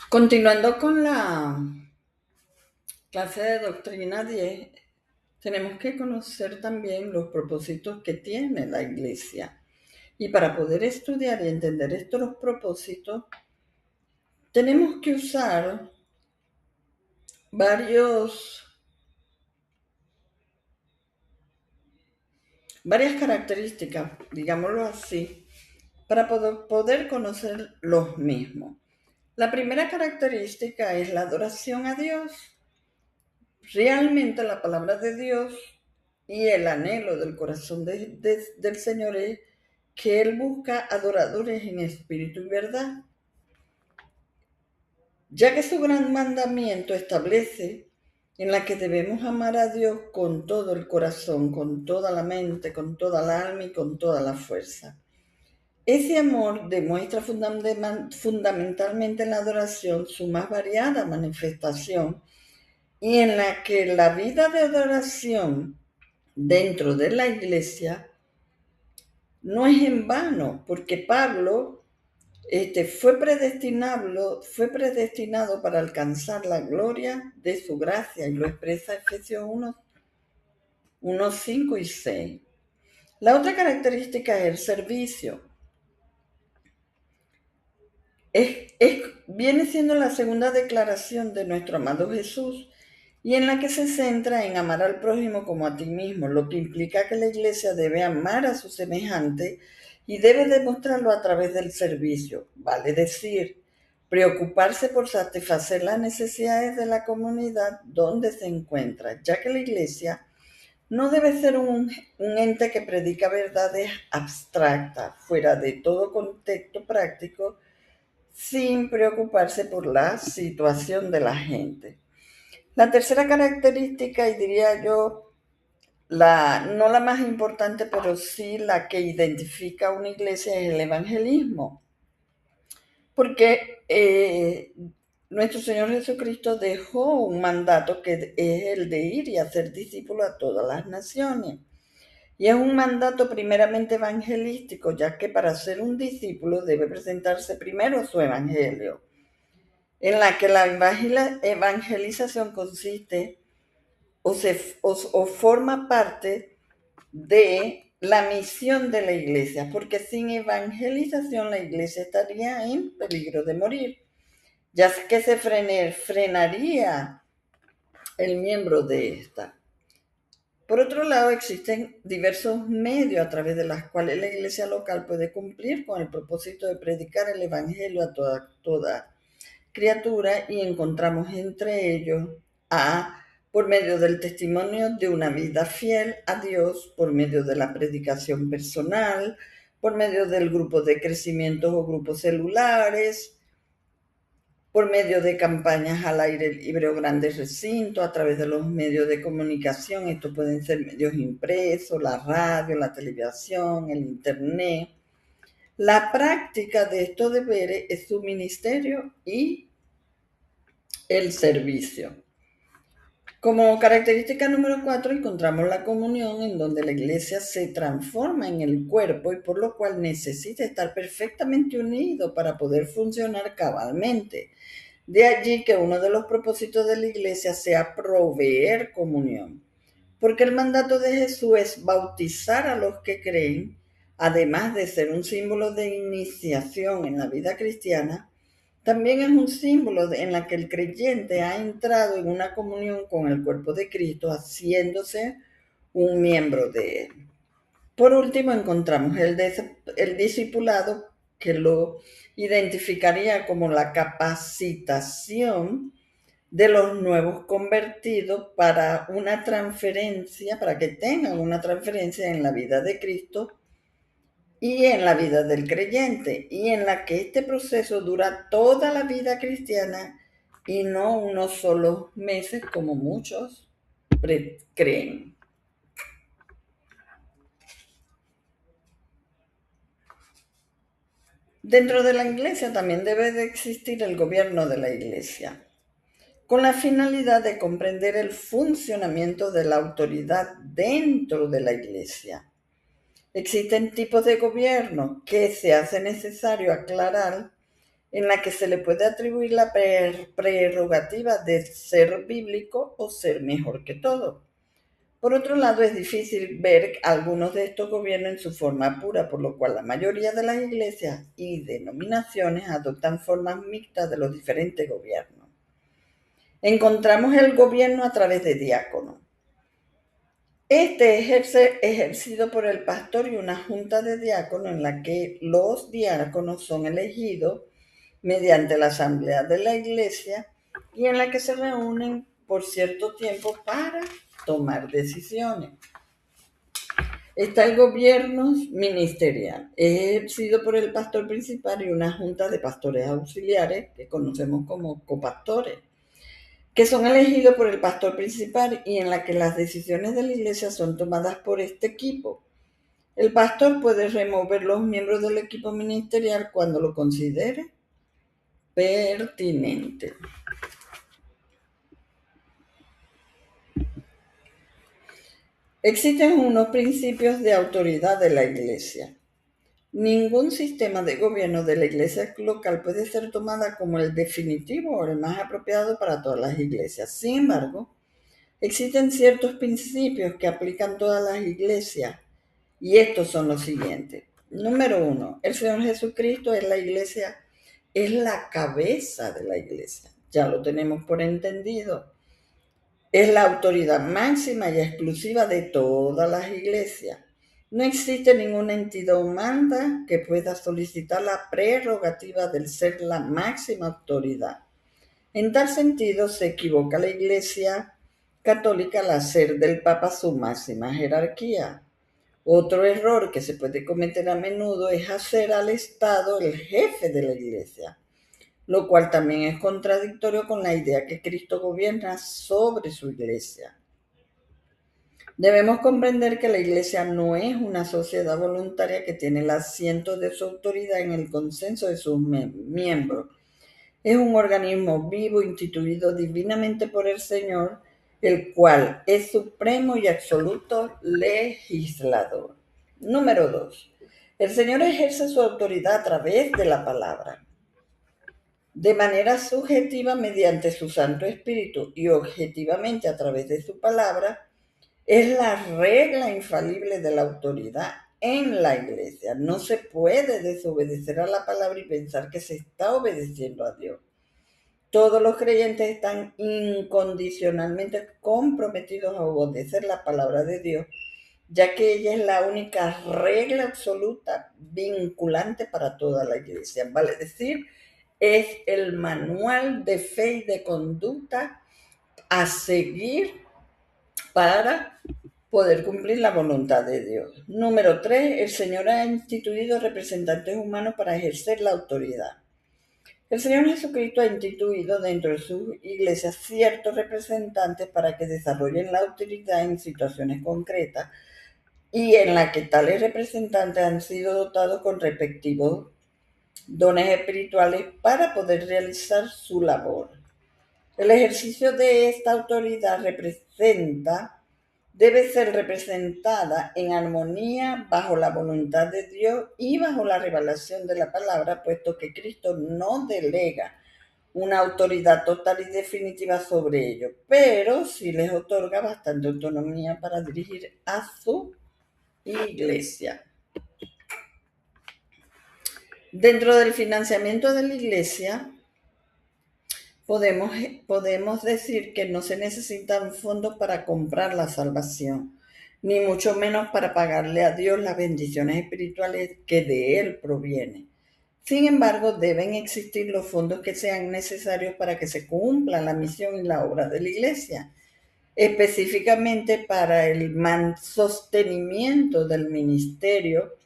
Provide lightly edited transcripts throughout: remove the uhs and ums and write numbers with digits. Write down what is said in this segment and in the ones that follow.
Continuando con la clase de Doctrina 10, tenemos que conocer también los propósitos que tiene la Iglesia. Y para poder estudiar y entender estos propósitos, tenemos que usar varias características, digámoslo así, para poder conocer los mismos. La primera característica es la adoración a Dios. Realmente la palabra de Dios y el anhelo del corazón del Señor es que Él busca adoradores en espíritu y verdad, ya que su gran mandamiento establece en la que debemos amar a Dios con todo el corazón, con toda la mente, con toda el alma y con toda la fuerza. Ese amor demuestra fundamentalmente en la adoración su más variada manifestación, y en la que la vida de adoración dentro de la iglesia no es en vano, porque Pablo fue predestinado para alcanzar la gloria de su gracia, y lo expresa Efesios 1, 5 y 6. La otra característica es el servicio. Viene siendo la segunda declaración de nuestro amado Jesús, y en la que se centra en amar al prójimo como a ti mismo, lo que implica que la iglesia debe amar a su semejante y debe demostrarlo a través del servicio, vale decir, preocuparse por satisfacer las necesidades de la comunidad donde se encuentra, ya que la iglesia no debe ser un ente que predica verdades abstractas, fuera de todo contexto práctico, sin preocuparse por la situación de la gente. La tercera característica, y diría yo, no la más importante, pero sí la que identifica a una iglesia, es el evangelismo. Porque nuestro Señor Jesucristo dejó un mandato que es el de ir y hacer discípulos a todas las naciones. Y es un mandato primeramente evangelístico, ya que para ser un discípulo debe presentarse primero su evangelio, en la que la evangelización consiste o forma parte de la misión de la iglesia, porque sin evangelización la iglesia estaría en peligro de morir, ya que se frenaría el miembro de esta. Por otro lado, existen diversos medios a través de los cuales la iglesia local puede cumplir con el propósito de predicar el evangelio a toda criatura, y encontramos entre ellos por medio del testimonio de una vida fiel a Dios, por medio de la predicación personal, por medio del grupo de crecimiento o grupos celulares, por medio de campañas al aire libre o grandes recintos, a través de los medios de comunicación. Estos pueden ser medios impresos, la radio, la televisión, el internet. La práctica de estos deberes es su ministerio y el servicio. Como característica número 4 encontramos la comunión, en donde la iglesia se transforma en el cuerpo y por lo cual necesita estar perfectamente unido para poder funcionar cabalmente. De allí que uno de los propósitos de la iglesia sea proveer comunión, porque el mandato de Jesús es bautizar a los que creen, además de ser un símbolo de iniciación en la vida cristiana. También es un símbolo en la que el creyente ha entrado en una comunión con el cuerpo de Cristo, haciéndose un miembro de él. Por último, encontramos el discipulado, que lo identificaría como la capacitación de los nuevos convertidos para que tengan una transferencia en la vida de Cristo y en la vida del creyente, y en la que este proceso dura toda la vida cristiana y no unos solos meses como muchos creen. Dentro de la iglesia también debe de existir el gobierno de la iglesia, con la finalidad de comprender el funcionamiento de la autoridad dentro de la iglesia. Existen tipos de gobierno que se hace necesario aclarar en la que se le puede atribuir la prerrogativa de ser bíblico o ser mejor que todo. Por otro lado, es difícil ver algunos de estos gobiernos en su forma pura, por lo cual la mayoría de las iglesias y denominaciones adoptan formas mixtas de los diferentes gobiernos. Encontramos el gobierno a través de diáconos. Este es ejercido por el pastor y una junta de diáconos en la que los diáconos son elegidos mediante la asamblea de la iglesia y en la que se reúnen por cierto tiempo para tomar decisiones. Está el gobierno ministerial, es ejercido por el pastor principal y una junta de pastores auxiliares que conocemos como copastores, que son elegidos por el pastor principal y en la que las decisiones de la iglesia son tomadas por este equipo. El pastor puede remover los miembros del equipo ministerial cuando lo considere pertinente. Existen unos principios de autoridad de la iglesia. Ningún sistema de gobierno de la iglesia local puede ser tomada como el definitivo o el más apropiado para todas las iglesias. Sin embargo, existen ciertos principios que aplican todas las iglesias y estos son los siguientes. Número 1, el Señor Jesucristo es la iglesia, es la cabeza de la iglesia. Ya lo tenemos por entendido. Es la autoridad máxima y exclusiva de todas las iglesias. No existe ninguna entidad humana que pueda solicitar la prerrogativa del ser la máxima autoridad. En tal sentido, se equivoca la Iglesia Católica al hacer del Papa su máxima jerarquía. Otro error que se puede cometer a menudo es hacer al Estado el jefe de la Iglesia, lo cual también es contradictorio con la idea que Cristo gobierna sobre su Iglesia. Debemos comprender que la Iglesia no es una sociedad voluntaria que tiene el asiento de su autoridad en el consenso de sus miembros. Es un organismo vivo instituido divinamente por el Señor, el cual es supremo y absoluto legislador. Número 2. El Señor ejerce su autoridad a través de la palabra, de manera subjetiva mediante su Santo Espíritu y objetivamente a través de su palabra. Es la regla infalible de la autoridad en la iglesia. No se puede desobedecer a la palabra y pensar que se está obedeciendo a Dios. Todos los creyentes están incondicionalmente comprometidos a obedecer la palabra de Dios, ya que ella es la única regla absoluta vinculante para toda la iglesia. Vale decir, es el manual de fe y de conducta a seguir para poder cumplir la voluntad de Dios. Número 3, el Señor ha instituido representantes humanos para ejercer la autoridad. El Señor Jesucristo ha instituido dentro de sus iglesias ciertos representantes para que desarrollen la autoridad en situaciones concretas y en la que tales representantes han sido dotados con respectivos dones espirituales para poder realizar su labor. El ejercicio de esta autoridad debe ser representada en armonía bajo la voluntad de Dios y bajo la revelación de la palabra, puesto que Cristo no delega una autoridad total y definitiva sobre ellos, pero sí les otorga bastante autonomía para dirigir a su iglesia. Dentro del financiamiento de la iglesia, podemos decir que no se necesitan fondos para comprar la salvación, ni mucho menos para pagarle a Dios las bendiciones espirituales que de Él provienen. Sin embargo, deben existir los fondos que sean necesarios para que se cumpla la misión y la obra de la iglesia, específicamente para el sostenimiento del ministerio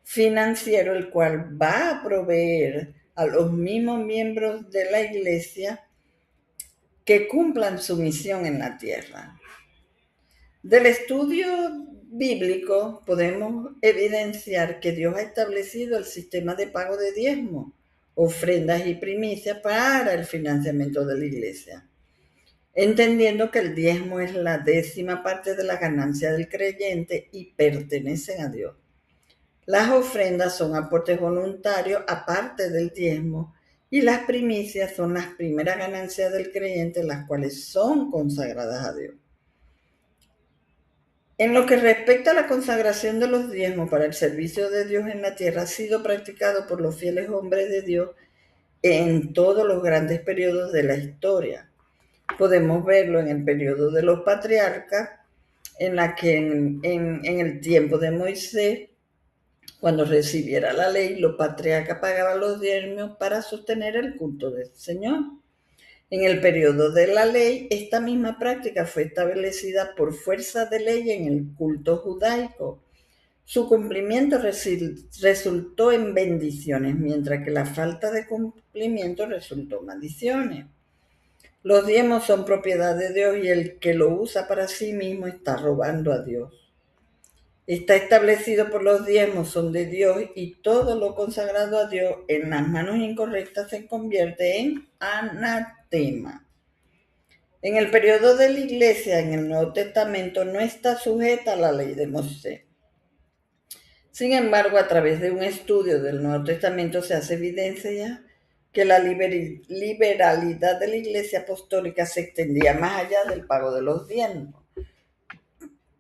financiero, el cual va a proveer a los mismos miembros de la iglesia que cumplan su misión en la tierra. Del estudio bíblico podemos evidenciar que Dios ha establecido el sistema de pago de diezmos, ofrendas y primicias para el financiamiento de la iglesia, entendiendo que el diezmo es la 10ª parte de la ganancia del creyente y pertenecen a Dios. Las ofrendas son aportes voluntarios aparte del diezmo y las primicias son las primeras ganancias del creyente, las cuales son consagradas a Dios. En lo que respecta a la consagración de los diezmos para el servicio de Dios en la tierra, ha sido practicado por los fieles hombres de Dios en todos los grandes periodos de la historia. Podemos verlo en el periodo de los patriarcas, en la que en el tiempo de Moisés, cuando recibiera la ley, los patriarcas pagaban los diezmos para sostener el culto del Señor. En el periodo de la ley, esta misma práctica fue establecida por fuerza de ley en el culto judaico. Su cumplimiento resultó en bendiciones, mientras que la falta de cumplimiento resultó en maldiciones. Los diezmos son propiedad de Dios y el que lo usa para sí mismo está robando a Dios. Está establecido por los diezmos, son de Dios, y todo lo consagrado a Dios en las manos incorrectas se convierte en anatema. En el periodo de la Iglesia, en el Nuevo Testamento, no está sujeta a la ley de Moisés. Sin embargo, a través de un estudio del Nuevo Testamento se hace evidencia que la liberalidad de la Iglesia Apostólica se extendía más allá del pago de los diezmos.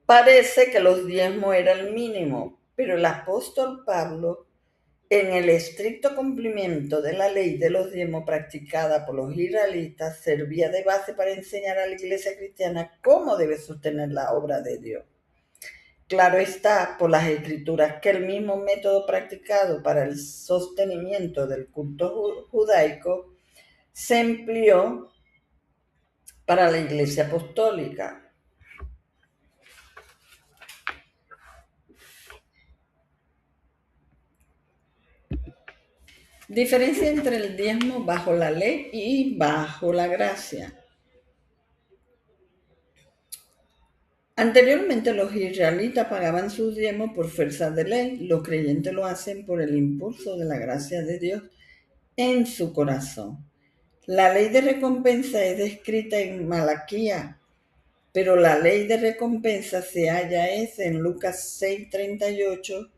Parece que los diezmos eran el mínimo, pero el apóstol Pablo, en el estricto cumplimiento de la ley de los diezmos practicada por los israelitas, servía de base para enseñar a la Iglesia cristiana cómo debe sostener la obra de Dios. Claro está por las Escrituras que el mismo método practicado para el sostenimiento del culto judaico se empleó para la Iglesia Apostólica. Diferencia entre el diezmo bajo la ley y bajo la gracia. Anteriormente los israelitas pagaban sus diezmos por fuerza de ley. Los creyentes lo hacen por el impulso de la gracia de Dios en su corazón. La ley de recompensa es descrita en Malaquías, pero la ley de recompensa se halla en Lucas 6:38.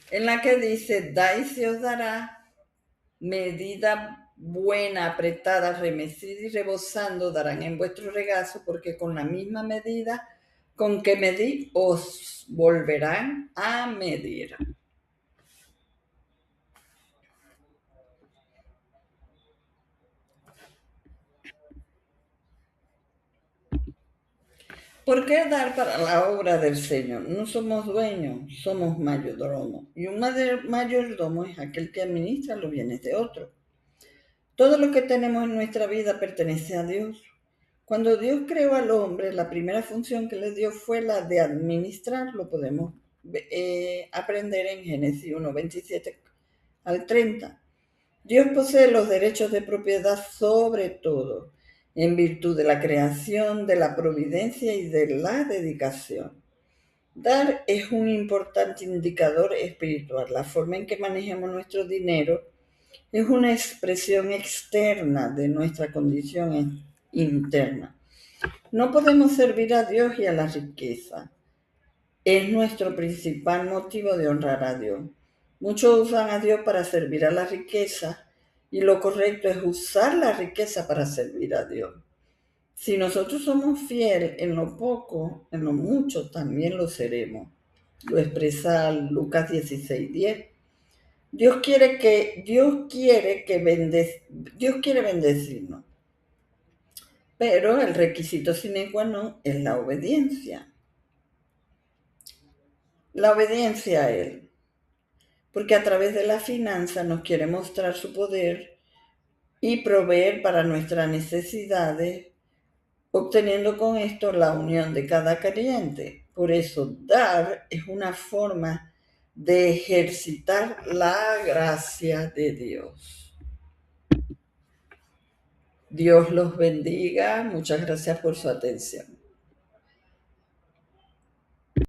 En la que dice: da y se os dará, medida buena, apretada, remecida y rebosando darán en vuestro regazo, porque con la misma medida con que medís os volverán a medir. ¿Por qué dar para la obra del Señor? No somos dueños, somos mayordomos. Y un mayordomo es aquel que administra los bienes de otro. Todo lo que tenemos en nuestra vida pertenece a Dios. Cuando Dios creó al hombre, la primera función que le dio fue la de administrar. Lo podemos aprender en Génesis 1:27 al 30. Dios posee los derechos de propiedad sobre todo, en virtud de la creación, de la providencia y de la dedicación. Dar es un importante indicador espiritual. La forma en que manejemos nuestro dinero es una expresión externa de nuestra condición interna. No podemos servir a Dios y a la riqueza. Es nuestro principal motivo de honrar a Dios. Muchos usan a Dios para servir a la riqueza, y lo correcto es usar la riqueza para servir a Dios. Si nosotros somos fieles en lo poco, en lo mucho también lo seremos. Lo expresa Lucas 16:10. Dios quiere bendecirnos, pero el requisito sine qua non es la obediencia. La obediencia a Él, porque a través de la finanza nos quiere mostrar su poder y proveer para nuestras necesidades, obteniendo con esto la unión de cada creyente. Por eso, dar es una forma de ejercitar la gracia de Dios. Dios los bendiga. Muchas gracias por su atención.